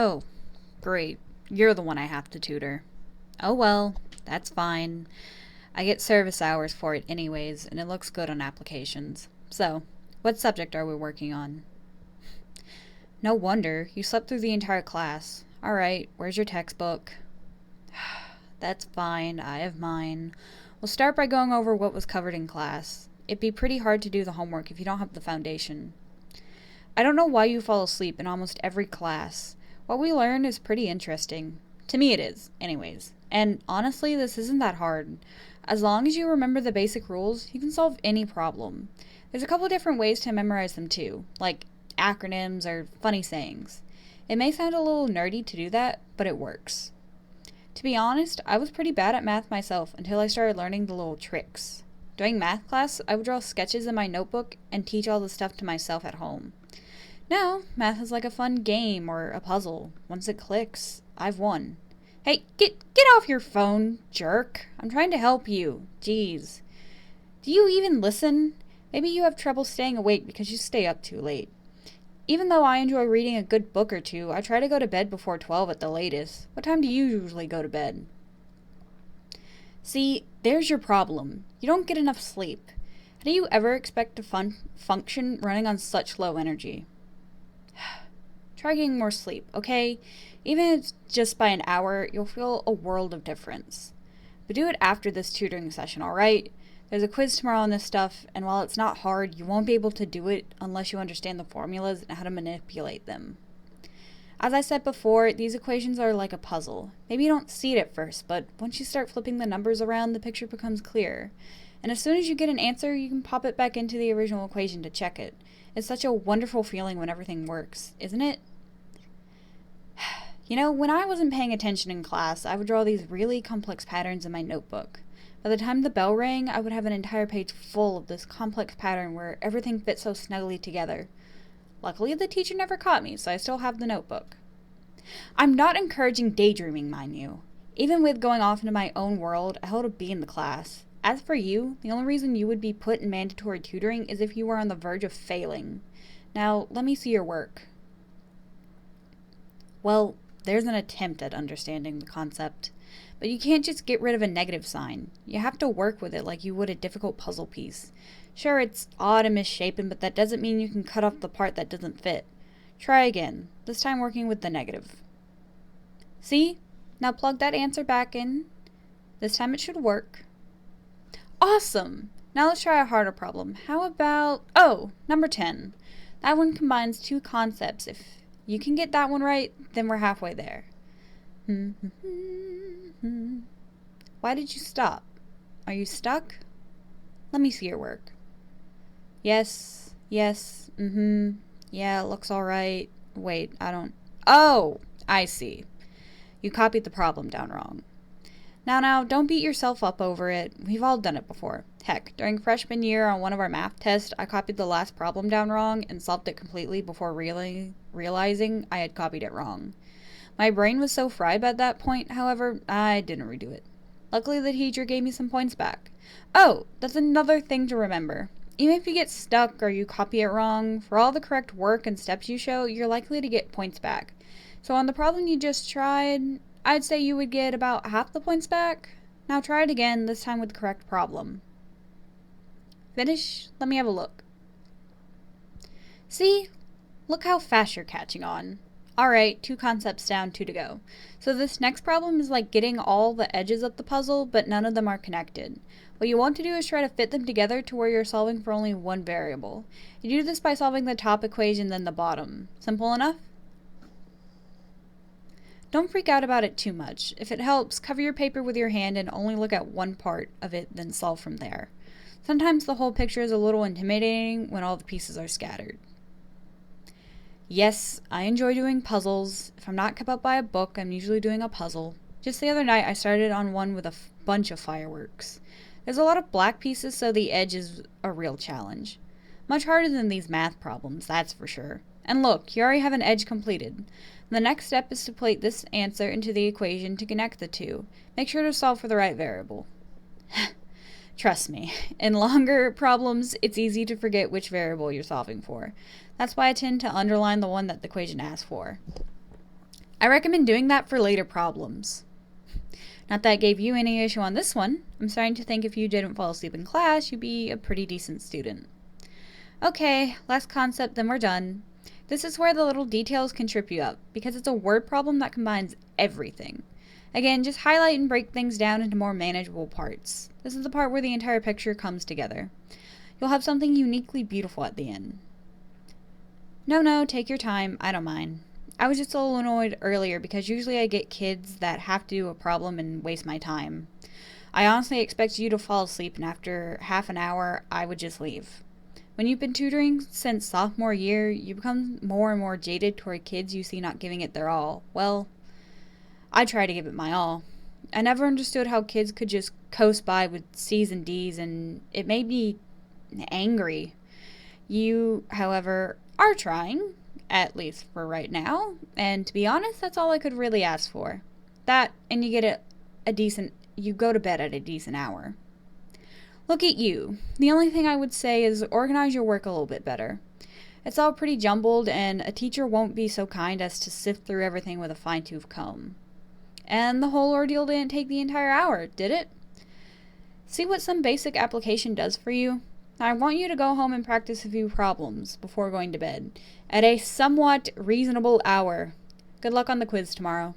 Oh, great. You're the one I have to tutor. Oh well, that's fine. I get service hours for it anyways, and it looks good on applications. So, what subject are we working on? No wonder. You slept through the entire class. Alright, where's your textbook? That's fine. I have mine. We'll start by going over what was covered in class. It'd be pretty hard to do the homework if you don't have the foundation. I don't know why you fall asleep in almost every class. What we learn is pretty interesting. To me, it is, anyways. And honestly, this isn't that hard. As long as you remember the basic rules, you can solve any problem. There's a couple different ways to memorize them too, like acronyms or funny sayings. It may sound a little nerdy to do that, but it works. To be honest, I was pretty bad at math myself until I started learning the little tricks. During math class, I would draw sketches in my notebook and teach all the stuff to myself at home. Now, math is like a fun game or a puzzle. Once it clicks, I've won. Hey, get off your phone, jerk. I'm trying to help you. Jeez. Do you even listen? Maybe you have trouble staying awake because you stay up too late. Even though I enjoy reading a good book or two, I try to go to bed before 12 at the latest. What time do you usually go to bed? See, there's your problem. You don't get enough sleep. How do you ever expect to function running on such low energy? Try getting more sleep, okay? Even if it's just by an hour, you'll feel a world of difference. But do it after this tutoring session, alright? There's a quiz tomorrow on this stuff, and while it's not hard, you won't be able to do it unless you understand the formulas and how to manipulate them. As I said before, these equations are like a puzzle. Maybe you don't see it at first, but once you start flipping the numbers around, the picture becomes clear. And as soon as you get an answer, you can pop it back into the original equation to check it. It's such a wonderful feeling when everything works, isn't it? You know, when I wasn't paying attention in class, I would draw these really complex patterns in my notebook. By the time the bell rang, I would have an entire page full of this complex pattern where everything fits so snugly together. Luckily, the teacher never caught me, so I still have the notebook. I'm not encouraging daydreaming, mind you. Even with going off into my own world, I held a B in the class. As for you, the only reason you would be put in mandatory tutoring is if you were on the verge of failing. Now, let me see your work. Well, there's an attempt at understanding the concept. But you can't just get rid of a negative sign. You have to work with it like you would a difficult puzzle piece. Sure, it's odd and misshapen, but that doesn't mean you can cut off the part that doesn't fit. Try again, this time working with the negative. See? Now plug that answer back in. This time it should work. Awesome! Now let's try a harder problem. How about... Oh, number 10. That one combines two concepts. If you can get that one right, then we're halfway there. Why did you stop? Are you stuck? Let me see your work. Yes, yeah, it looks alright. Wait, I don't... Oh, I see. You copied the problem down wrong. Now, don't beat yourself up over it. We've all done it before. Heck, during freshman year on one of our math tests, I copied the last problem down wrong and solved it completely before realizing I had copied it wrong. My brain was so fried by that point, however, I didn't redo it. Luckily, the teacher gave me some points back. Oh, that's another thing to remember. Even if you get stuck or you copy it wrong, for all the correct work and steps you show, you're likely to get points back. So on the problem you just tried, I'd say you would get about half the points back. Now try it again, this time with the correct problem. Finish? Let me have a look. See? Look how fast you're catching on. Alright, 2 concepts down, 2 to go. So this next problem is like getting all the edges of the puzzle, but none of them are connected. What you want to do is try to fit them together to where you're solving for only one variable. You do this by solving the top equation, then the bottom. Simple enough? Don't freak out about it too much. If it helps, cover your paper with your hand and only look at one part of it, then solve from there. Sometimes the whole picture is a little intimidating when all the pieces are scattered. Yes, I enjoy doing puzzles. If I'm not kept up by a book, I'm usually doing a puzzle. Just the other night, I started on one with a bunch of fireworks. There's a lot of black pieces, so the edge is a real challenge. Much harder than these math problems, that's for sure. And look, you already have an edge completed. The next step is to plate this answer into the equation to connect the two. Make sure to solve for the right variable. Trust me, in longer problems, it's easy to forget which variable you're solving for. That's why I tend to underline the one that the equation asks for. I recommend doing that for later problems. Not that it gave you any issue on this one. I'm starting to think if you didn't fall asleep in class, you'd be a pretty decent student. Okay, last concept, then we're done. This is where the little details can trip you up, because it's a word problem that combines everything. Again, just highlight and break things down into more manageable parts. This is the part where the entire picture comes together. You'll have something uniquely beautiful at the end. No, take your time. I don't mind. I was just a little annoyed earlier because usually I get kids that have to do a problem and waste my time. I honestly expect you to fall asleep, and after half an hour, I would just leave. When you've been tutoring since sophomore year, you become more and more jaded toward kids you see not giving it their all. Well, I try to give it my all. I never understood how kids could just coast by with C's and D's, and it made me angry. You, however, are trying, at least for right now, and to be honest, that's all I could really ask for. That, and you get you go to bed at a decent hour. Look at you. The only thing I would say is organize your work a little bit better. It's all pretty jumbled, and a teacher won't be so kind as to sift through everything with a fine-tooth comb. And the whole ordeal didn't take the entire hour, did it? See what some basic application does for you? I want you to go home and practice a few problems before going to bed, at a somewhat reasonable hour. Good luck on the quiz tomorrow.